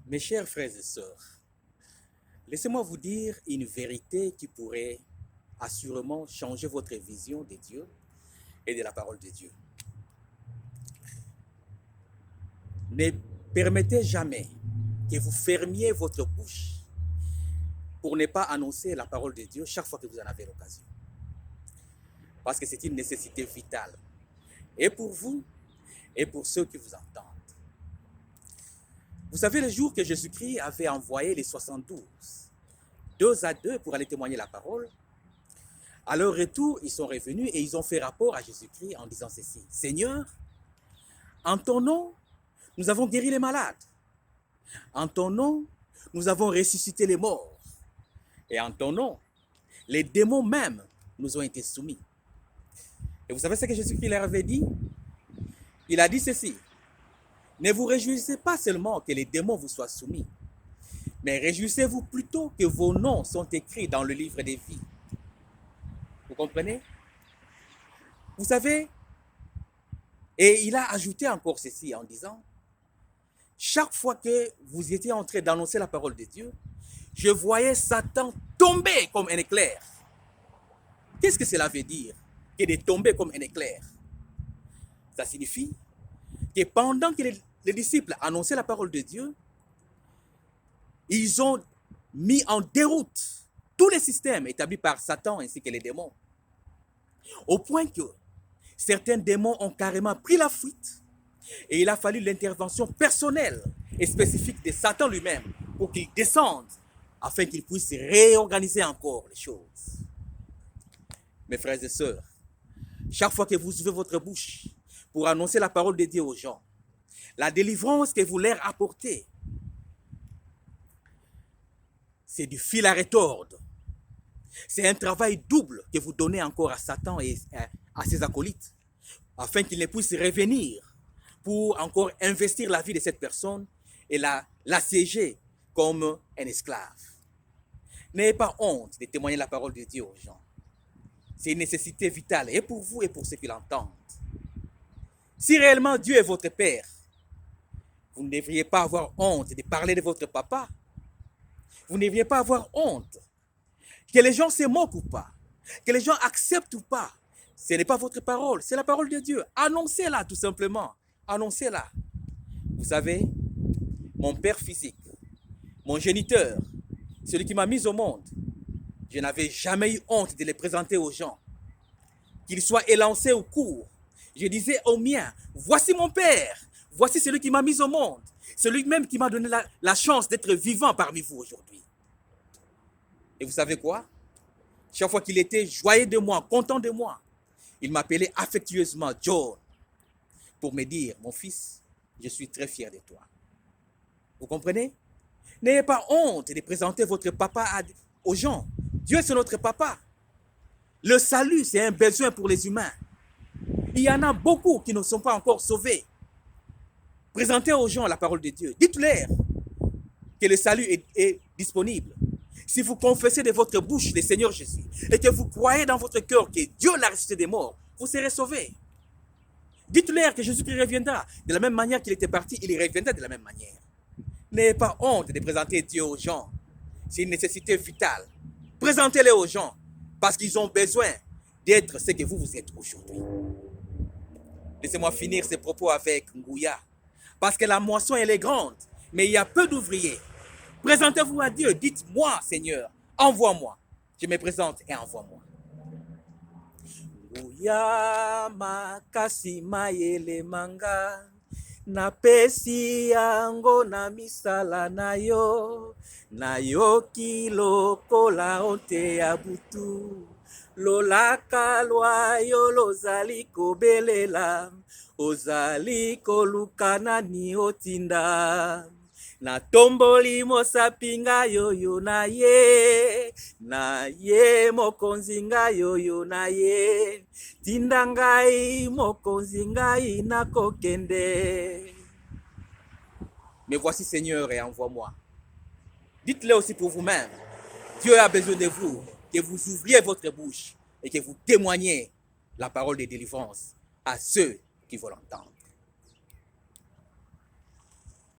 Mes chers frères et sœurs, laissez-moi vous dire une vérité qui pourrait assurément changer votre vision de Dieu et de la parole de Dieu. Ne permettez jamais que vous fermiez votre bouche pour ne pas annoncer la parole de Dieu chaque fois que vous en avez l'occasion. Parce que c'est une nécessité vitale, et pour vous, et pour ceux qui vous entendent. Vous savez, le jour que Jésus-Christ avait envoyé les 72, 2 à 2 pour aller témoigner la parole, à leur retour, ils sont revenus et ils ont fait rapport à Jésus-Christ en disant ceci: Seigneur, en ton nom, nous avons guéri les malades. En ton nom, nous avons ressuscité les morts. Et en ton nom, les démons même nous ont été soumis. Et vous savez ce que Jésus-Christ leur avait dit? Il a dit ceci: ne vous réjouissez pas seulement que les démons vous soient soumis, mais réjouissez-vous plutôt que vos noms sont écrits dans le livre des vies. Vous comprenez? Vous savez, et il a ajouté encore ceci en disant: chaque fois que vous étiez en train d'annoncer la parole de Dieu, je voyais Satan tomber comme un éclair. Qu'est-ce que cela veut dire, que de tomber comme un éclair? Ça signifie que pendant que les disciples annonçaient la parole de Dieu, ils ont mis en déroute tous les systèmes établis par Satan ainsi que les démons. Au point que certains démons ont carrément pris la fuite et il a fallu l'intervention personnelle et spécifique de Satan lui-même pour qu'il descende afin qu'il puisse réorganiser encore les choses. Mes frères et sœurs, chaque fois que vous ouvrez votre bouche pour annoncer la parole de Dieu aux gens, la délivrance que vous leur apportez, c'est du fil à retordre. C'est un travail double que vous donnez encore à Satan et à ses acolytes, afin qu'ils ne puissent revenir pour encore investir la vie de cette personne et l'assiéger comme un esclave. N'ayez pas honte de témoigner la parole de Dieu aux gens. C'est une nécessité vitale, et pour vous et pour ceux qui l'entendent. Si réellement Dieu est votre Père, vous ne devriez pas avoir honte de parler de votre papa. Vous ne devriez pas avoir honte. Que les gens se moquent ou pas, que les gens acceptent ou pas, ce n'est pas votre parole, c'est la parole de Dieu. Annoncez-la tout simplement. Annoncez-la. Vous savez, mon père physique, mon géniteur, celui qui m'a mis au monde, je n'avais jamais eu honte de les présenter aux gens. Qu'ils soient élancés ou courts, je disais aux miens: voici mon père, voici celui qui m'a mis au monde, celui même qui m'a donné la chance d'être vivant parmi vous aujourd'hui. Et vous savez quoi? Chaque fois qu'il était joyeux de moi, content de moi, il m'appelait affectueusement John pour me dire: mon fils, je suis très fier de toi. Vous comprenez? N'ayez pas honte de présenter votre papa aux gens. Dieu, c'est notre papa. Le salut, c'est un besoin pour les humains. Il y en a beaucoup qui ne sont pas encore sauvés. Présentez aux gens la parole de Dieu. Dites-leur que le salut est disponible. Si vous confessez de votre bouche le Seigneur Jésus et que vous croyez dans votre cœur que Dieu l'a ressuscité des morts, vous serez sauvés. Dites-leur que Jésus-Christ reviendra. De la même manière qu'il était parti, il reviendra de la même manière. N'ayez pas honte de présenter Dieu aux gens. C'est une nécessité vitale. Présentez-les aux gens parce qu'ils ont besoin d'être ce que vous êtes aujourd'hui. Laissez-moi finir ces propos avec Ngouya. Parce que la moisson, elle est grande, mais il y a peu d'ouvriers. Présentez-vous à Dieu. Dites-moi, Seigneur, envoie-moi. Je me présente et envoie-moi. Ngouya makasi mayele manga. Napesi yango na misala na yo. Nayoki lokola onte ya butu. Lolaka lwa yo lozali kobelela. Ozali koluka nani otinda. Natomboli mosapi ngai oyo na ye mokonzi ngai oyo na ye, tinda ngai mokonzi ngai nakokende. Me voici Seigneur et envoie-moi. Dites-le aussi pour vous-même. Dieu a besoin de vous, que vous ouvriez votre bouche et que vous témoignez la parole de délivrance à ceux qui veulent l'entendre.